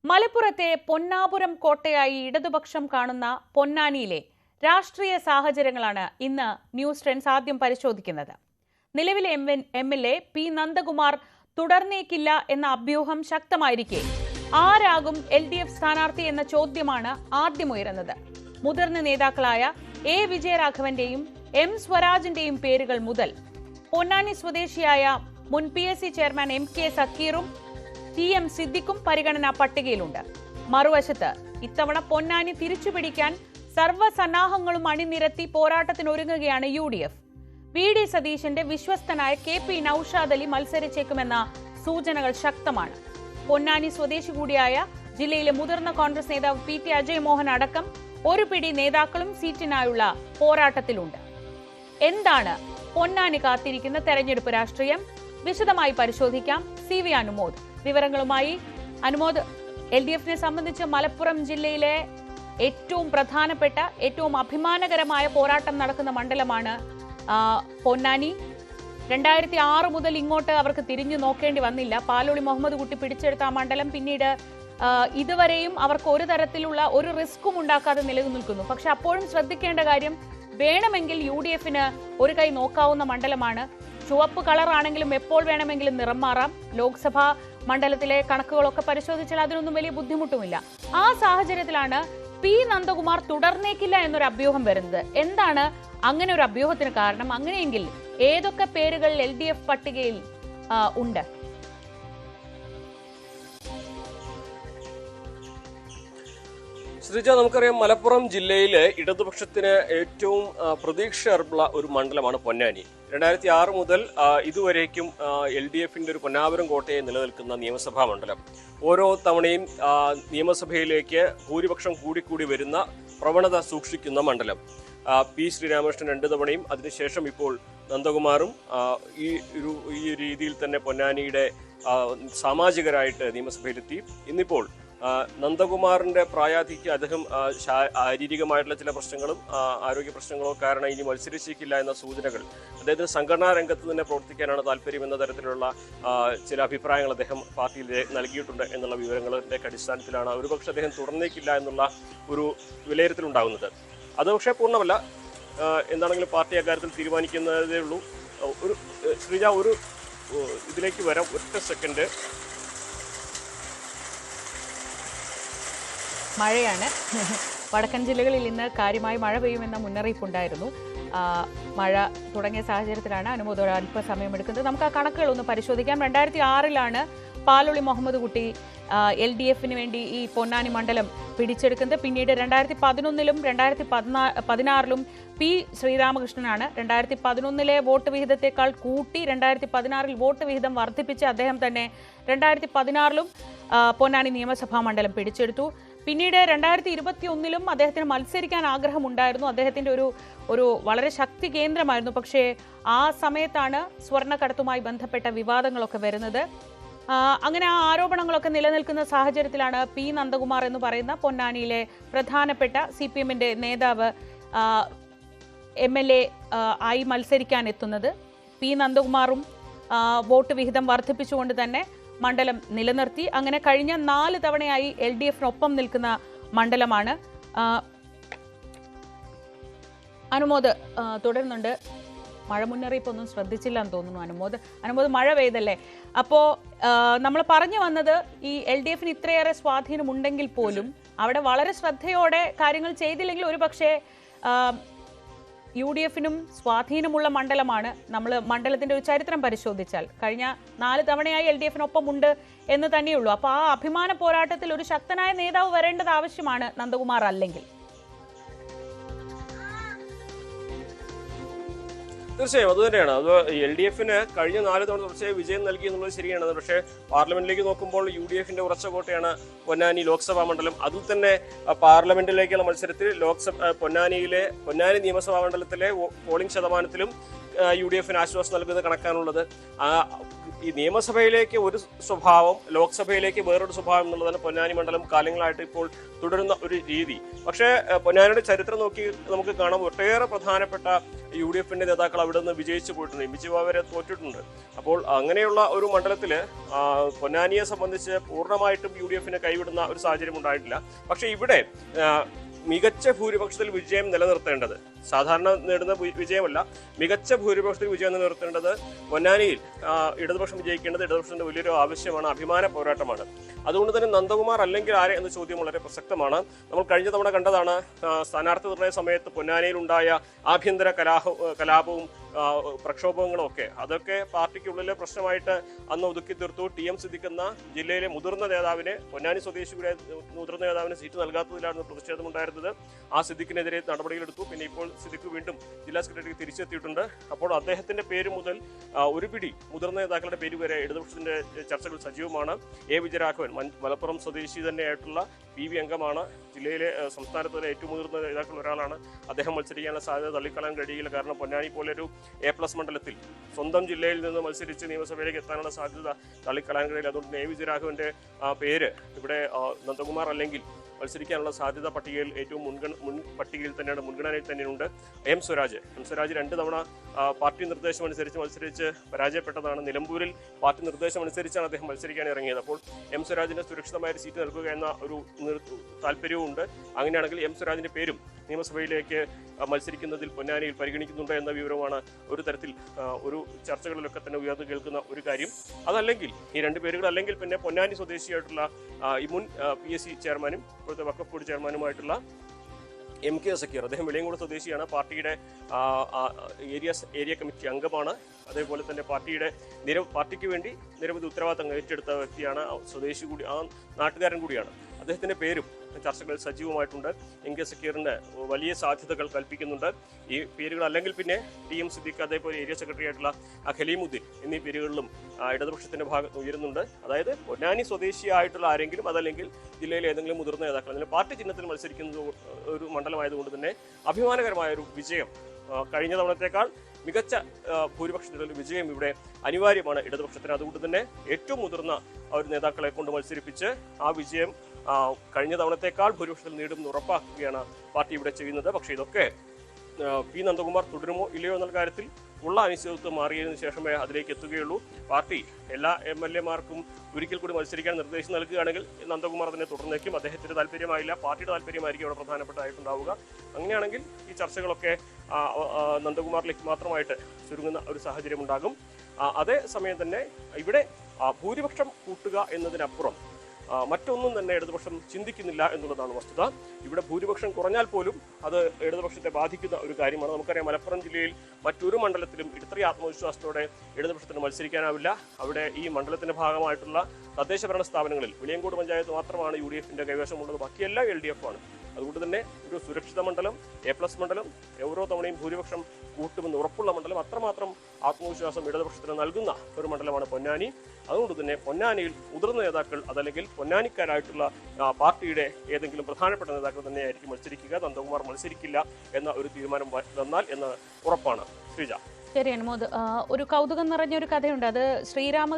മലപ്പുറത്തെ പൊന്നാപുരം കോട്ടയായി ഇടതുപക്ഷം കാണുന്ന പൊന്നാനിയിലെ രാഷ്ട്രീയ സാഹചര്യങ്ങളാണ് ഇന്ന് ന്യൂസ് ട്രെൻഡ്സ് ആദ്യം പരിശോധിക്കുന്നത്. നിലവിലെ എംഎൽഎ പി നന്ദകുമാർ തുടർന്നേക്കില്ല എന്ന അഭ്യൂഹം ശക്തമായിരിക്കെ ആരാകും LDF സ്ഥാനാർത്ഥി എന്ന ചോദ്യമാണ് ആദ്യം ഉയരുന്നത്. മുതിർന്ന നേതാക്കളായ എ വിജയരാഘവന്റെയും എം സ്വരാജിന്റെയും പേരുകൾ മുതൽ പൊന്നാനി സ്വദേശിയായ മുൻ PSC ചെയർമാൻ MK സക്കീറും TM സിദ്ദിഖും പരിഗണനാ പട്ടികയിലുണ്ട്. മറുവശത്ത് ഇത്തവണ പൊന്നാനി തിരിച്ചുപിടിക്കാൻ സർവ്വസന്നാഹങ്ങളും അണിനിരത്തി പോരാട്ടത്തിനൊരുങ്ങുകയാണ് UDF. VD സതീശന്റെ വിശ്വസ്തനായ KP നൌഷാദ് അലി മത്സരിച്ചേക്കുമെന്ന സൂചനകൾ ശക്തമാണ്. പൊന്നാനി സ്വദേശി കൂടിയായ ജില്ലയിലെ മുതിർന്ന കോൺഗ്രസ് നേതാവ് PT അജയ് മോഹൻ അടക്കം ഒരു പിടി നേതാക്കളും സീറ്റിനായുള്ള പോരാട്ടത്തിലുണ്ട്. എന്താണ് പൊന്നാനി കാത്തിരിക്കുന്ന തെരഞ്ഞെടുപ്പ് രാഷ്ട്രീയം? വിശദമായി പരിശോധിക്കാം. CV അനുമോദ് വിവരങ്ങളുമായി. അനുമോദ്, LDFനെ സംബന്ധിച്ച് മലപ്പുറം ജില്ലയിലെ ഏറ്റവും പ്രധാനപ്പെട്ട ഏറ്റവും അഭിമാനകരമായ പോരാട്ടം നടക്കുന്ന മണ്ഡലമാണ് പൊന്നാനി. 2006 മുതൽ ഇങ്ങോട്ട് അവർക്ക് തിരിഞ്ഞു നോക്കേണ്ടി വന്നില്ല. പാലോളി മുഹമ്മദ് കുട്ടി പിടിച്ചെടുത്ത ആ മണ്ഡലം പിന്നീട് ഇതുവരെയും അവർക്ക് ഒരു തരത്തിലുള്ള ഒരു റിസ്ക്കും ഉണ്ടാക്കാതെ നിലനിൽക്കുന്നു. പക്ഷെ അപ്പോഴും ശ്രദ്ധിക്കേണ്ട കാര്യം, വേണമെങ്കിൽ UDFന് ഒരു കൈ നോക്കാവുന്ന മണ്ഡലമാണ്. ചുവപ്പ് കളറാണെങ്കിലും എപ്പോൾ വേണമെങ്കിലും നിറം മാറാം. ലോക്സഭാ മണ്ഡലത്തിലെ കണക്കുകളൊക്കെ പരിശോധിച്ചാൽ അതിനൊന്നും വലിയ ബുദ്ധിമുട്ടുമില്ല. ആ സാഹചര്യത്തിലാണ് പി നന്ദകുമാർ തുടർന്നേക്കില്ല എന്നൊരു അഭ്യൂഹം വരുന്നത്. എന്താണ് അങ്ങനെ ഒരു അഭ്യൂഹത്തിന് കാരണം? അങ്ങനെയെങ്കിൽ ഏതൊക്കെ പേരുകൾ LDF പട്ടികയിൽ ഉണ്ട്? ശ്രീജ, നമുക്കറിയാം മലപ്പുറം ജില്ലയിലെ ഇടതുപക്ഷത്തിന് ഏറ്റവും പ്രതീക്ഷയുള്ള ഒരു മണ്ഡലമാണ് പൊന്നാനി. 2006 മുതൽ ഇതുവരേക്കും LDFന്റെ ഒരു പൊന്നാപുരം കോട്ടയെ നിലനിൽക്കുന്ന നിയമസഭാ മണ്ഡലം. ഓരോ തവണയും നിയമസഭയിലേക്ക് ഭൂരിപക്ഷം കൂടിക്കൂടി വരുന്ന പ്രവണത സൂക്ഷിക്കുന്ന മണ്ഡലം. P ശ്രീരാമകൃഷ്ണൻ 2 തവണയും അതിനുശേഷം ഇപ്പോൾ നന്ദകുമാറും ഈ രീതിയിൽ തന്നെ പൊന്നാനിയുടെ സാമാജികരായിട്ട് നിയമസഭയിലെത്തി. ഇന്നിപ്പോൾ നന്ദകുമാറിന്റെ പ്രായാധിക്യം, അദ്ദേഹം ശാരീരികമായിട്ടുള്ള ചില പ്രശ്നങ്ങളും ആരോഗ്യ പ്രശ്നങ്ങളോ കാരണം ഇനി മത്സരിച്ചേക്കില്ല എന്ന സൂചനകൾ, അദ്ദേഹത്തിന് സംഘടനാ രംഗത്ത് തന്നെ പ്രവർത്തിക്കാനാണ് താല്പര്യം എന്ന തരത്തിലുള്ള ചില അഭിപ്രായങ്ങൾ അദ്ദേഹം പാർട്ടിയിൽ നൽകിയിട്ടുണ്ട് എന്നുള്ള വിവരങ്ങളുടെ അടിസ്ഥാനത്തിലാണ് ഒരുപക്ഷെ അദ്ദേഹം തുടർന്നേക്കില്ല എന്നുള്ള ഒരു വിലയിരുത്തലുണ്ടാകുന്നത്. അത് പക്ഷേ പൂർണ്ണമല്ല. എന്താണെങ്കിലും പാർട്ടി അക്കാര്യത്തിൽ തീരുമാനിക്കുന്നതേ ഉള്ളൂ. ഒരു ശ്രീജ, ഒരു ഇതിലേക്ക് വരാം, ഒറ്റ സെക്കൻഡ്. മഴയാണ്. വടക്കൻ ജില്ലകളിൽ ഇന്ന് കാര്യമായി മഴ പെയ്യുമെന്ന മുന്നറിയിപ്പുണ്ടായിരുന്നു. മഴ തുടങ്ങിയ സാഹചര്യത്തിലാണ് അനുമോദ് അല്പസമയം എടുക്കുന്നത്. നമുക്ക് ആ കണക്കുകൾ ഒന്ന് പരിശോധിക്കാം. 2006 പാലോളി മുഹമ്മദ് കുട്ടി LDFന് വേണ്ടി ഈ പൊന്നാനി മണ്ഡലം പിടിച്ചെടുക്കുന്നത്. പിന്നീട് 2011 2016 P ശ്രീരാമകൃഷ്ണനാണ്. 2011 വോട്ട് വിഹിതത്തെക്കാൾ കൂട്ടി 2016 വോട്ട് വിഹിതം വർദ്ധിപ്പിച്ച് അദ്ദേഹം തന്നെ 2016 പൊന്നാനി നിയമസഭാ മണ്ഡലം പിടിച്ചെടുത്തു. പിന്നീട് 2021 അദ്ദേഹത്തിന് മത്സരിക്കാൻ ആഗ്രഹമുണ്ടായിരുന്നു. അദ്ദേഹത്തിൻ്റെ ഒരു വളരെ ശക്തി കേന്ദ്രമായിരുന്നു. പക്ഷേ ആ സമയത്താണ് സ്വർണ്ണക്കടത്തുമായി ബന്ധപ്പെട്ട വിവാദങ്ങളൊക്കെ വരുന്നത്. അങ്ങനെ ആ ആരോപണങ്ങളൊക്കെ നിലനിൽക്കുന്ന സാഹചര്യത്തിലാണ് പി നന്ദകുമാർ എന്ന് പറയുന്ന പൊന്നാനിയിലെ പ്രധാനപ്പെട്ട CPMന്റെ നേതാവ് MLA ആയി മത്സരിക്കാൻ എത്തുന്നത്. പി നന്ദകുമാറും വോട്ട് വിഹിതം വർദ്ധിപ്പിച്ചുകൊണ്ട് തന്നെ മണ്ഡലം നിലനിർത്തി. അങ്ങനെ കഴിഞ്ഞ 4 തവണയായി LDFനൊപ്പം നിൽക്കുന്ന മണ്ഡലമാണ്. അനുമോദ് തുടരുന്നുണ്ട്. മഴ മുന്നറിയിപ്പൊന്നും ശ്രദ്ധിച്ചില്ല എന്ന് തോന്നുന്നു അനുമോദ് മഴ പെയ്തല്ലേ? അപ്പോൾ നമ്മൾ പറഞ്ഞു വന്നത്, ഈ LDFന് ഇത്രയേറെ സ്വാധീനമുണ്ടെങ്കിൽ പോലും അവിടെ വളരെ ശ്രദ്ധയോടെ കാര്യങ്ങൾ ചെയ്തില്ലെങ്കിൽ ഒരു പക്ഷേ UDFനും സ്വാധീനമുള്ള മണ്ഡലമാണ്. നമ്മൾ മണ്ഡലത്തിന്റെ ഒരു ചരിത്രം പരിശോധിച്ചാൽ കഴിഞ്ഞ 4 തവണയായി LDFനൊപ്പം ഉണ്ട് എന്ന് തന്നെയുള്ളൂ. അപ്പോൾ ആ അഭിമാന പോരാട്ടത്തിൽ ഒരു ശക്തനായ നേതാവ് വരേണ്ടത് ആവശ്യമാണ് നന്ദകുമാർ അല്ലെങ്കിൽ. തീർച്ചയായും അത് തന്നെയാണ്. അത് LDFന് കഴിഞ്ഞ 4 തവണ തുടർച്ചയായി വിജയം നൽകി എന്നുള്ളത് ശരിയാണ്. പക്ഷേ പാർലമെന്റിലേക്ക് നോക്കുമ്പോൾ UDFന്റെ ഉറച്ച കോട്ടയാണ് പൊന്നാനി ലോക്സഭാ മണ്ഡലം. അതിൽ തന്നെ പാർലമെന്റിലേക്കുള്ള മത്സരത്തിൽ പൊന്നാനി നിയമസഭാ മണ്ഡലത്തിലെ പോളിംഗ് ശതമാനത്തിലും UDFന് ആശ്വാസം നൽകുന്ന കണക്കാണുള്ളത്. ഈ നിയമസഭയിലേക്ക് ഒരു സ്വഭാവം, ലോക്സഭയിലേക്ക് വേറൊരു സ്വഭാവം എന്നുള്ളതാണ് പൊന്നാനി മണ്ഡലം കാലങ്ങളായിട്ട് ഇപ്പോൾ തുടരുന്ന ഒരു രീതി. പക്ഷേ പൊന്നാനിയുടെ ചരിത്രം നോക്കി നമുക്ക് കാണാം, ഒട്ടേറെ പ്രധാനപ്പെട്ട UDF-ന്റെ നേതാക്കൾ അവിടെ നിന്ന് വിജയിച്ചു പോയിട്ടുണ്ട്, എം.ജി. വരെ തോറ്റിട്ടുണ്ട്. അപ്പോൾ അങ്ങനെയുള്ള ഒരു മണ്ഡലത്തില് പൊന്നാനിയെ സംബന്ധിച്ച് പൂർണ്ണമായിട്ടും UDF-ന് കൈവിടുന്ന ഒരു സാഹചര്യം ഉണ്ടായിട്ടില്ല. പക്ഷേ ഇവിടെ മികച്ച ഭൂരിപക്ഷത്തിൽ വിജയം നിലനിർത്തേണ്ടത്, സാധാരണ നേടുന്ന വിജയമല്ല, മികച്ച ഭൂരിപക്ഷത്തിൽ വിജയം നിലനിർത്തേണ്ടത് പൊന്നാനിയിൽ ഇടതുപക്ഷം വിജയിക്കേണ്ടത് ഇടതുപക്ഷത്തിന്റെ വലിയൊരു ആവശ്യമാണ്, അഭിമാന പോരാട്ടമാണ്. അതുകൊണ്ട് തന്നെ നന്ദകുമാർ അല്ലെങ്കിൽ ആരെ എന്ന ചോദ്യം വളരെ പ്രസക്തമാണ്. നമ്മൾ കഴിഞ്ഞ തവണ കണ്ടതാണ് സ്ഥാനാർത്ഥി നിർണയ സമയത്ത് പൊന്നാനിയിൽ ഉണ്ടായ ആഭ്യന്തര കലാപവും പ്രക്ഷോഭങ്ങളും ഒക്കെ. അതൊക്കെ പാർട്ടിക്കുള്ളിലെ പ്രശ്നമായിട്ട് അന്ന് ഒതുക്കി തീർത്തു. TM സിദ്ദിഖ് എന്ന ജില്ലയിലെ മുതിർന്ന നേതാവിനെ, പൊന്നാനി സ്വദേശിയുടെ മുതിർന്ന നേതാവിന് സീറ്റ് നൽകാത്തതിലാണ് പ്രതിഷേധമുണ്ടായിരുന്നത്. ആ സിദ്ദിഖിനെതിരെ നടപടികളെടുത്തു. പിന്നെ ഇപ്പോൾ സിദ്ദിഖ് വീണ്ടും ജില്ലാ സെക്രട്ടറിക്ക് തിരിച്ചെത്തിയിട്ടുണ്ട്. അപ്പോൾ അദ്ദേഹത്തിന്റെ പേര് മുതൽ ഒരു പിടി മുതിർന്ന നേതാക്കളുടെ പേര് വരെ ഇടതുപക്ഷത്തിന്റെ ചർച്ചകൾ സജീവമാണ്. വിജയരാഘവൻ മലപ്പുറം സ്വദേശി തന്നെയായിട്ടുള്ള PV അംഗമാണ്, ജില്ലയിലെ സംസ്ഥാനത്തിലെ ഏറ്റവും മുതിർന്ന നേതാക്കളിൽ ഒരാളാണ്. അദ്ദേഹം മത്സരിക്കാനുള്ള സാധ്യത തള്ളിക്കളയാൻ കഴിയില്ല. കാരണം പൊന്നാനി പോലൊരു A+ മണ്ഡലത്തിൽ സ്വന്തം ജില്ലയിൽ നിന്ന് മത്സരിച്ച് നിയമസഭയിലേക്ക് എത്താനുള്ള സാധ്യത തള്ളിക്കളയാൻ കഴിയില്ല. അതുകൊണ്ട് വിജയരാഘവന്റെ പേര് ഇവിടെ നന്ദകുമാർ അല്ലെങ്കിൽ മത്സരിക്കാനുള്ള സാധ്യത പട്ടികയിൽ ഏറ്റവും മുൻപട്ടികയിൽ തന്നെയാണ്, മുൻഗണനയിൽ തന്നെയുണ്ട്. M. സ്വരാജ് 2 തവണ പാർട്ടി നിർദ്ദേശം അനുസരിച്ച് മത്സരിച്ച് പരാജയപ്പെട്ടതാണ്. നിലമ്പൂരിൽ പാർട്ടി നിർദ്ദേശം അനുസരിച്ചാണ് അദ്ദേഹം മത്സരിക്കാൻ ഇറങ്ങിയത്. അപ്പോൾ M. സ്വരാജിന് സുരക്ഷിതമായ ഒരു സീറ്റ് നൽകുക എന്ന ഒരു താല്പര്യവും ഉണ്ട്. അങ്ങനെയാണെങ്കിൽ M. സ്വരാജിന്റെ പേരും നിയമസഭയിലേക്ക് മത്സരിക്കുന്നതിൽ പൊന്നാനിയിൽ പരിഗണിക്കുന്നുണ്ട് എന്ന വിവരമാണ് ഒരു തരത്തിൽ ഒരു ചർച്ചകളിലൊക്കെ തന്നെ ഉയർന്നു കേൾക്കുന്ന ഒരു കാര്യം. അതല്ലെങ്കിൽ ഈ 2 പേരുകൾ അല്ലെങ്കിൽ പിന്നെ പൊന്നാനി സ്വദേശിയായിട്ടുള്ള ഈ മുൻ PSC ചെയർമാനും ഇപ്പോഴത്തെ വഖഫ് ബോർഡ് ചെയർമാനുമായിട്ടുള്ള MK സക്കീർ, അദ്ദേഹം വെളിയങ്കോട് സ്വദേശിയാണ്, പാർട്ടിയുടെ ഏരിയ കമ്മിറ്റി അംഗമാണ്. അതേപോലെ തന്നെ പാർട്ടിക്ക് വേണ്ടി നിരവധി ഉത്തരവാദിത്തങ്ങൾ ഏറ്റെടുത്ത വ്യക്തിയാണ്, സ്വദേശി കൂടി, ആ നാട്ടുകാരൻ കൂടിയാണ്. അദ്ദേഹത്തിന്റെ പേരും ചർച്ചകൾ സജീവമായിട്ടുണ്ട്. MK സക്കീറിന് വലിയ സാധ്യതകൾ കൽപ്പിക്കുന്നുണ്ട്. ഈ പേരുകൾ അല്ലെങ്കിൽ പിന്നെ TM സിദ്ദിഖ്, അതേപോലെ ഏരിയ സെക്രട്ടറി ആയിട്ടുള്ള ഖലീമുദ്ദീൻ എന്നീ പേരുകളിലും ഇടതുപക്ഷത്തിന്റെ ഭാഗത്ത് ഉയരുന്നുണ്ട്. അതായത് പൊന്നാനി സ്വദേശിയായിട്ടുള്ള ആരെങ്കിലും, അതല്ലെങ്കിൽ ജില്ലയിലെ ഏതെങ്കിലും മുതിർന്ന നേതാക്കൾ, അല്ലെങ്കിൽ പാർട്ടി ചിഹ്നത്തിൽ മത്സരിക്കുന്ന ഒരു മണ്ഡലമായതുകൊണ്ട് തന്നെ അഭിമാനകരമായ ഒരു വിജയം, കഴിഞ്ഞ തവണത്തേക്കാൾ മികച്ച ഭൂരിപക്ഷത്തിലുള്ള വിജയം ഇവിടെ അനിവാര്യമാണ് ഇടതുപക്ഷത്തിന്. അതുകൊണ്ട് തന്നെ ഏറ്റവും മുതിർന്ന ഒരു നേതാക്കളെ കൊണ്ട് മത്സരിപ്പിച്ച് ആ വിജയം കഴിഞ്ഞ തവണത്തേക്കാൾ ഭൂരിപക്ഷത്തിൽ നേടുമെന്ന് ഉറപ്പാക്കുകയാണ് പാർട്ടി ഇവിടെ ചെയ്യുന്നത്. പക്ഷേ ഇതൊക്കെ P. നന്ദകുമാർ തുടരുമോ ഇല്ലയോ എന്നുള്ള കാര്യത്തിൽ ഉള്ള അനിശ്ചിതത്വം മാറിയതിനു ശേഷമേ അതിലേക്ക് എത്തുകയുള്ളൂ. പാർട്ടി എല്ലാ MLA-മാർക്കും ഒരിക്കൽ കൂടി മത്സരിക്കാൻ നിർദ്ദേശം നൽകുകയാണെങ്കിൽ നന്ദകുമാർ തന്നെ തുടർന്നേക്കും. അദ്ദേഹത്തിന്റെ താല്പര്യമായില്ല, പാർട്ടിയുടെ താല്പര്യമായിരിക്കും അവിടെ പ്രധാനപ്പെട്ടതായിട്ടുണ്ടാവുക. അങ്ങനെയാണെങ്കിൽ ഈ ചർച്ചകളൊക്കെ നന്ദകുമാറിലേക്ക് മാത്രമായിട്ട് ചുരുങ്ങുന്ന ഒരു സാഹചര്യം ഉണ്ടാകും. അതേസമയം തന്നെ ഇവിടെ ഭൂരിപക്ഷം കൂട്ടുക എന്നതിനപ്പുറം മറ്റൊന്നും തന്നെ ഇടതുപക്ഷം ചിന്തിക്കുന്നില്ല എന്നുള്ളതാണ് വസ്തുത. ഇവിടെ ഭൂരിപക്ഷം കുറഞ്ഞാൽ പോലും അത് ഇടതുപക്ഷത്തെ ബാധിക്കുന്ന ഒരു കാര്യമാണ്. നമുക്കറിയാം, മലപ്പുറം ജില്ലയിൽ മറ്റൊരു മണ്ഡലത്തിലും ഇത്രയും ആത്മവിശ്വാസത്തോടെ ഇടതുപക്ഷത്തിന് മത്സരിക്കാനാവില്ല. അവിടെ ഈ മണ്ഡലത്തിന്റെ ഭാഗമായിട്ടുള്ള തദ്ദേശ ഭരണ സ്ഥാപനങ്ങളിൽ വെളിയങ്കോട് പഞ്ചായത്ത് മാത്രമാണ് UDF-ന്റെ കൈവശമുള്ളത്, ബാക്കിയെല്ലാം LDF ആണ്. അതുകൊണ്ട് തന്നെ ഒരു സുരക്ഷിത മണ്ഡലം, A+ മണ്ഡലം, ഓരോ തവണയും ഭൂരിപക്ഷം കൂട്ടുമെന്ന് ഉറപ്പുള്ള മണ്ഡലം, അത്രമാത്രം ആത്മവിശ്വാസം ഇടതുപക്ഷത്തിന് നൽകുന്ന ഒരു മണ്ഡലമാണ് പൊന്നാനി. അതുകൊണ്ട് തന്നെ പൊന്നാനിയിൽ മുതിർന്ന നേതാക്കൾ, അതല്ലെങ്കിൽ പൊന്നാനിക്കാരായിട്ടുള്ള പാർട്ടിയുടെ ഏതെങ്കിലും പ്രധാനപ്പെട്ട നേതാക്കൾ തന്നെയായിരിക്കും മത്സരിക്കുക. നന്ദകുമാർ മത്സരിക്കില്ല എന്ന ഒരു തീരുമാനം വന്നാൽ എന്ന് ഉറപ്പാണ്. ശ്രീജ. ശരി അനുമോദ്, ഒരു കൗതുകം നിറഞ്ഞൊരു കഥയുണ്ട്. അത് ശ്രീരാമ